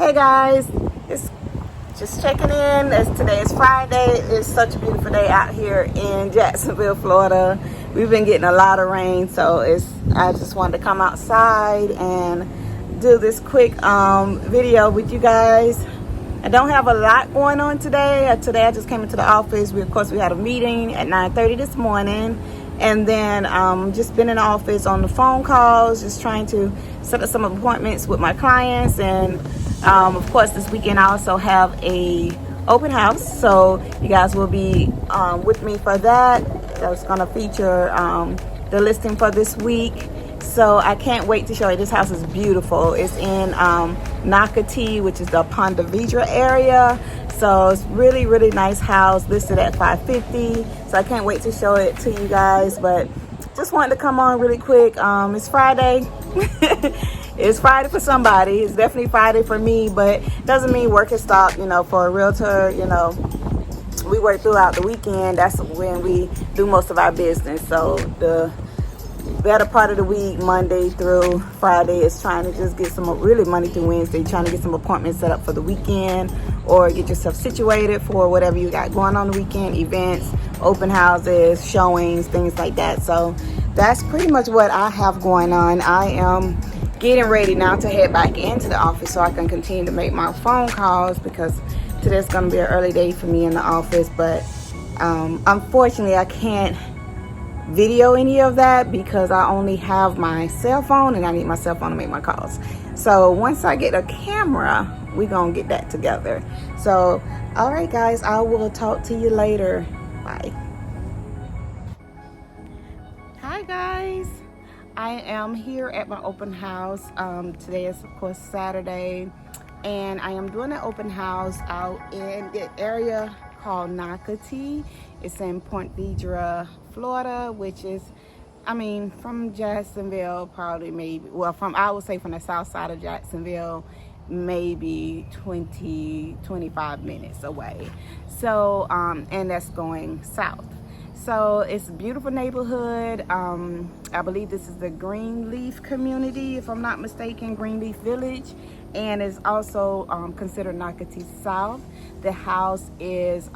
Hey guys, it's just checking in as today is Friday. It's such a beautiful day out here in Jacksonville, Florida. We've been getting a lot of rain, so I just wanted to come outside and do this quick video with you guys. I don't have a lot going on today. Today I just came into the office. Of course we had a meeting at 9:30 this morning, and then just been in the office on the phone calls, just trying to set up some appointments with my clients. And of course this weekend I also have a open house, so you guys will be with me for that. That's going to feature the listing for this week. So I can't wait to show you. This house is beautiful. It's in Nocatee, which is the PONTE VEDRA area. So it's really nice house, listed at $550. So I can't wait to show it to you guys. But just wanted to come on really quick. It's Friday. It's Friday for somebody. It's definitely Friday for me, but doesn't mean work has stopped. You know, for a realtor, you know, we work throughout the weekend. That's when we do most of our business. So the better part of the week, Monday through Friday, is trying to just get some, really Monday through Wednesday, trying to get some appointments set up for the weekend, or get yourself situated for whatever you got going on the weekend, events, open houses, showings, things like that. So that's pretty much what I have going on. I am getting ready now to head back into the office so I can continue to make my phone calls, because today's going to be an early day for me in the office. But unfortunately I can't video any of that because I only have my cell phone, and I need my cell phone to make my calls. So once I get a camera, we're gonna get that together. So all right guys, I will talk to you later. Bye. Hi guys, I am here at my open house. Today is of course Saturday, and I am doing an open house out in the area called Nocatee. It's in Ponte Vedra, Florida, which is, I mean, from Jacksonville, probably maybe, well, I would say from the south side of Jacksonville, maybe 20-25 minutes away. So and that's going south. So it's a beautiful neighborhood. I believe this is the Greenleaf community, if I'm not mistaken, Greenleaf Village, and is also considered Nocatee South. The house is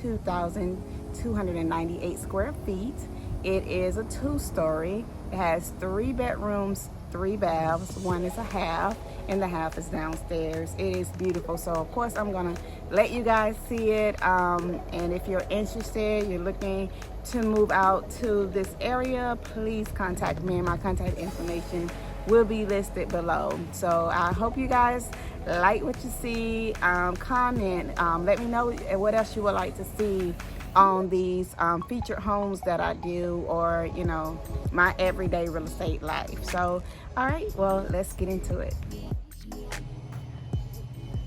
2,298 square feet. It is a 2-story. It has 3 bedrooms, 3 baths. One is a half, and the half is downstairs. It is beautiful. So of course I'm gonna let you guys see it, and if you're interested, you're looking to move out to this area, please contact me, and my contact information will be listed below. So I hope you guys like what you see. Comment, let me know what else you would like to see on these featured homes that I do, or you know, my everyday real estate life. So all right, well, let's get into it.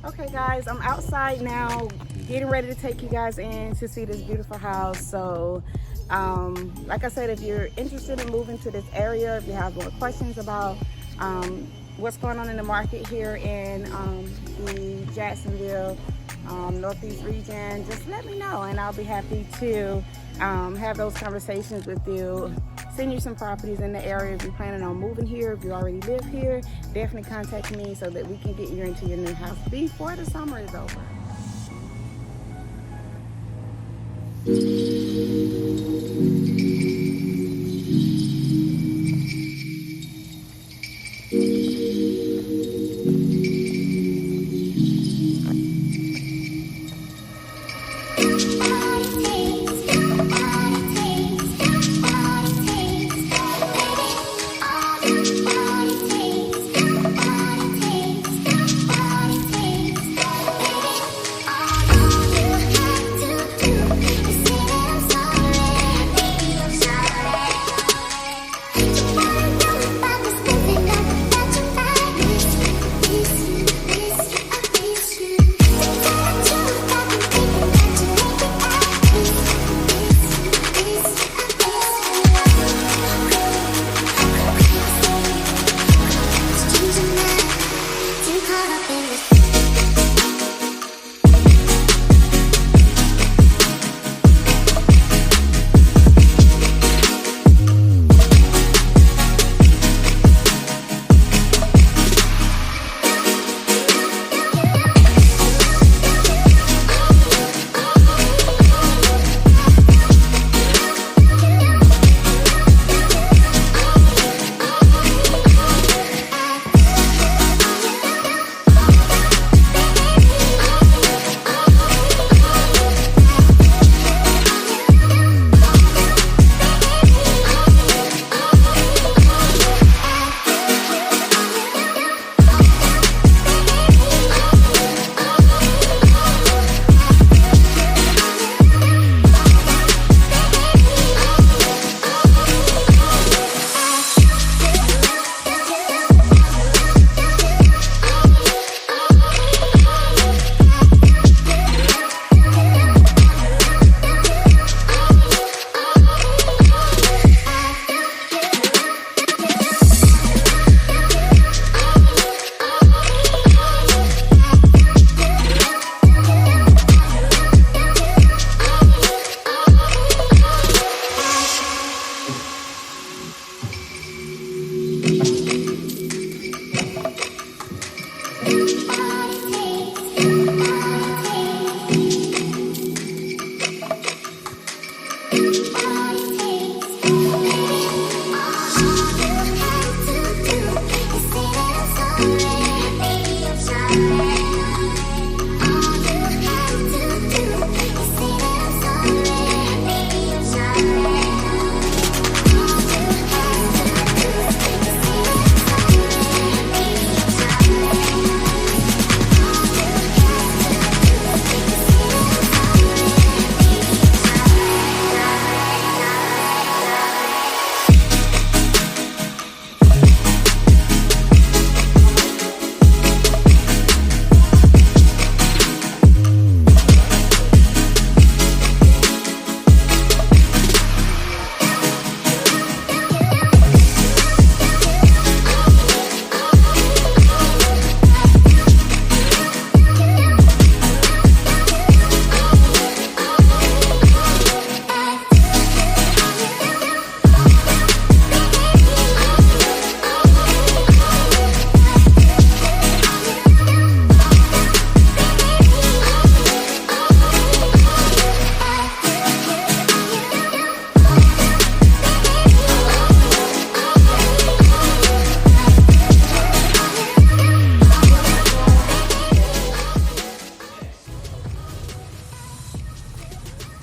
Okay guys, I'm outside now getting ready to take you guys in to see this beautiful house. So like I said, if you're interested in moving to this area, if you have more questions about what's going on in the market here in the Jacksonville Northeast region, just let me know, and I'll be happy to have those conversations with you, send you some properties in the area. If you're planning on moving here, if you already live here, definitely contact me so that we can get you into your new house before the summer is over.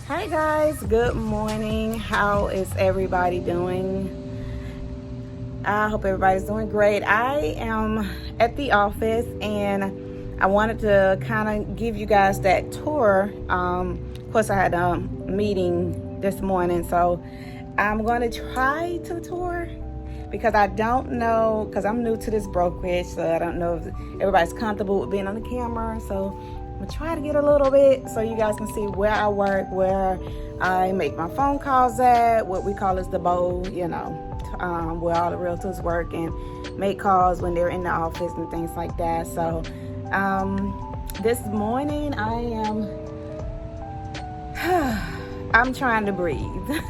Hi guys, good morning. How is everybody doing? I hope everybody's doing great. I am at the office and I wanted to kind of give you guys that tour. Of course, I had a meeting this morning, so I'm going to try to tour because I don't know, because I'm new to this brokerage, so I don't know if everybody's comfortable with being on the camera. So I'm gonna try to get a little bit so you guys can see where I work, where I make my phone calls at, what we call is the bowl, you know, where all the realtors work and make calls when they're in the office and things like that. So this morning I'm trying to breathe.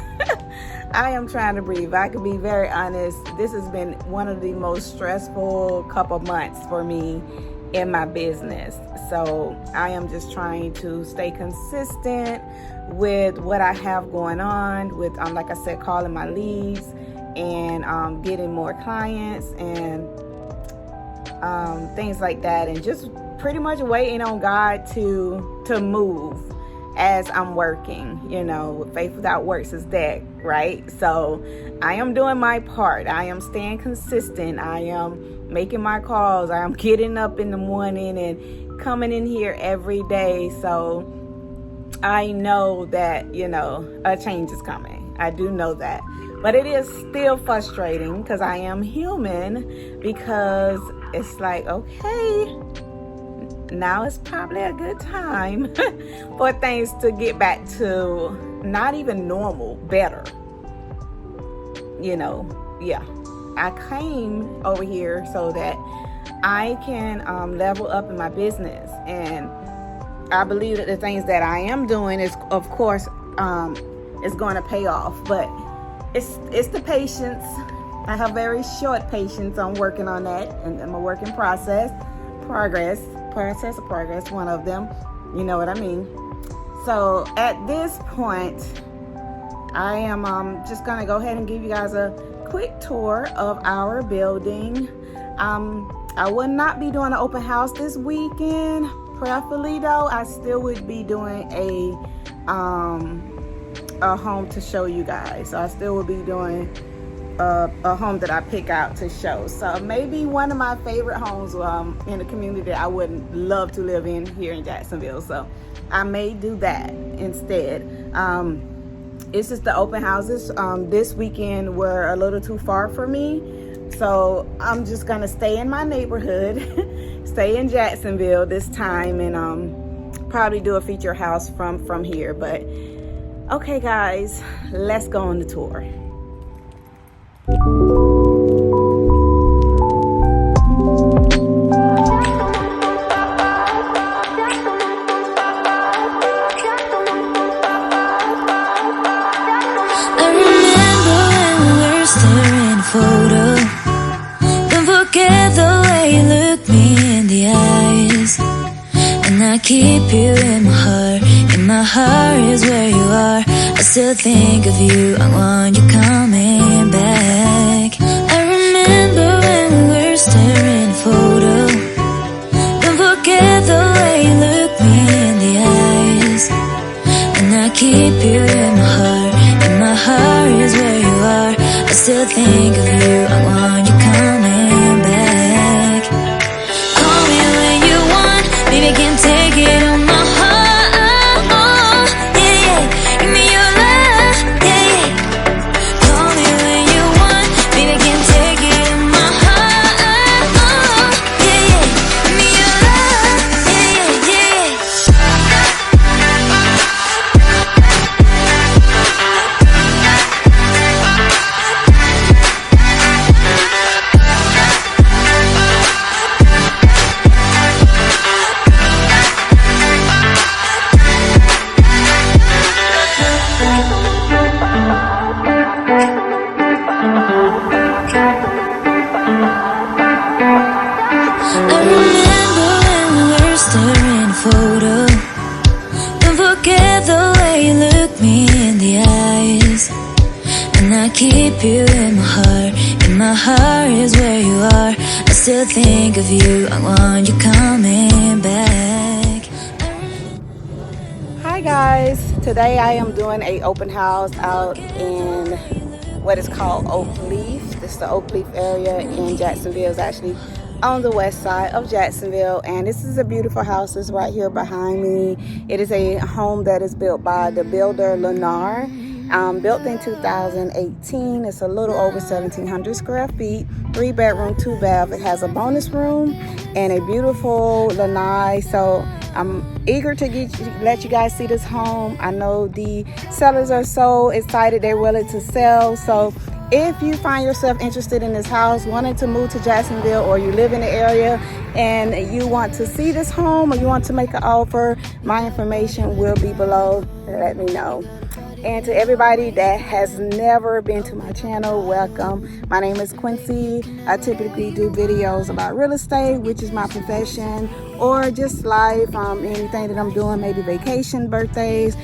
I am trying to breathe. I can be very honest. This has been one of the most stressful couple months for me in my business. So I am just trying to stay consistent with what I have going on with, like I said, calling my leads and getting more clients and things like that, and just pretty much waiting on God to move as I'm working. You know, faith without works is dead, right? So I am doing my part. I am staying consistent. I am making my calls. I am getting up in the morning and coming in here every day. So I know that, you know, a change is coming. I do know that. But it is still frustrating because I am human, because it's like, okay, now it's probably a good time for things to get back to not even normal, better. You know, yeah. I came over here so that I can level up in my business, and I believe that the things that I am doing is, of course, is going to pay off. But it's the patience. I have very short patience. I'm working on that, and I'm a work in progress, one of them. You know what I mean? So at this point, I am just gonna go ahead and give you guys a quick tour of our building. I will not be doing an open house this weekend. Preferably though, I still would be doing a home to show you guys. So I still would be doing a home that I pick out to show. So maybe one of my favorite homes in the community that I would love to live in here in Jacksonville. So I may do that instead. It's just the open houses this weekend were a little too far for me. So I'm just gonna stay in my neighborhood, stay in Jacksonville this time, and probably do a feature house from here. But okay guys, let's go on the tour. Keep you in my heart is where you are. I still think of you, I want you coming back. I remember when we were staring photo. Don't forget the way you look me in the eyes. And I keep you in my heart. And my heart is where you are. I still think of you. I want you coming back. Call me when you want. Baby, I can't take it on my heart. Yeah, yeah. Give me your love. Yeah, yeah. Call me when you want. Baby, I can't take it on my heart. Yeah, yeah. Give me your love. Yeah, yeah, I remember when we were staring a photo. Don't forget the way you look me in the eyes. And I keep you in my heart. And my heart is where you are. I still think of you. I want you coming back. Hi guys, today I am doing a open house out in what is called Oak Leaf. This is the Oak Leaf area in Jacksonville. It's actually on the west side of Jacksonville, and this is a beautiful house. It's right here behind me. It is a home that is built by the builder Lennar. Built in 2018. It's a little over 1,700 square feet, 3-bedroom, 2-bath. It has a bonus room and a beautiful lanai. So I'm eager to let you guys see this home. I know the sellers are so excited, they're willing to sell. So if you find yourself interested in this house, wanting to move to Jacksonville, or you live in the area and you want to see this home, or you want to make an offer, my information will be below. Let me know. And to everybody that has never been to my channel, welcome. My name is Quincy. I typically do videos about real estate, which is my profession, or just life, anything that I'm doing, maybe vacation, birthdays,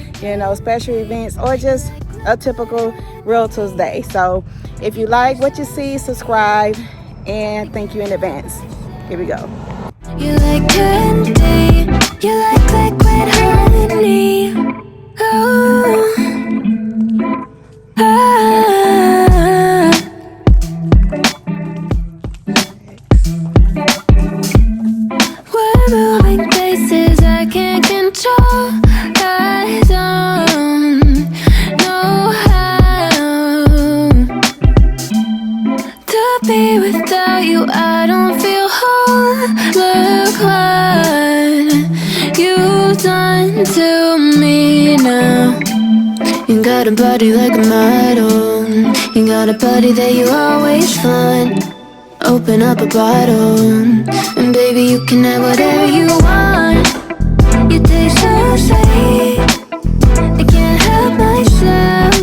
special events, or just a typical realtor's day. So if you like what you see, subscribe, and thank you in advance. Here we go. You like candy, you like liquid honey. Oh. We're moving places I can't control. I don't know how to be without you. I don't feel whole. Look what you've done to me now. You got a body like a model. You got a body that you always find. Open up a bottle, and baby, you can have whatever you want. You taste so sweet, I can't help myself.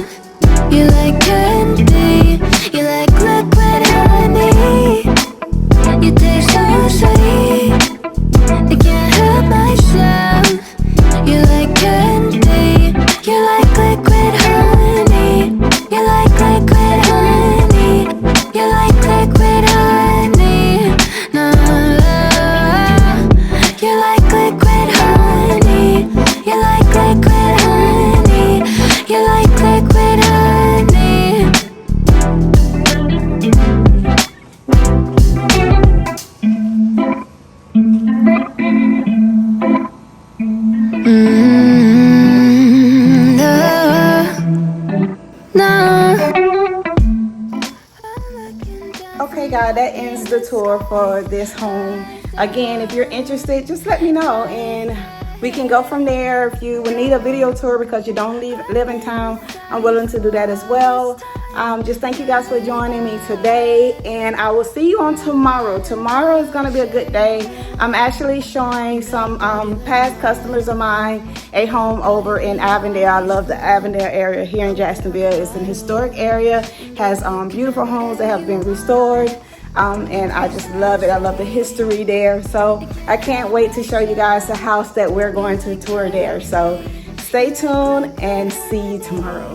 You like candy, you like liquid honey. You taste so sweet, I can't help myself. You like candy, you like liquid honey. You like liquid honey. You like liquid honey. No, you like liquid honey. You like liquid honey. You like liquid honey. Okay guys, that ends the tour for this home. Again, if you're interested, just let me know and we can go from there. If you would need a video tour because you don't live in town, I'm willing to do that as well. Just thank you guys for joining me today, and I will see you on tomorrow. Tomorrow is going to be a good day. I'm actually showing some past customers of mine a home over in Avondale. I love the Avondale area here in Jacksonville. It's an historic area, has beautiful homes that have been restored. And I just love it. I love the history there. So I can't wait to show you guys the house that we're going to tour there. So stay tuned and see you tomorrow.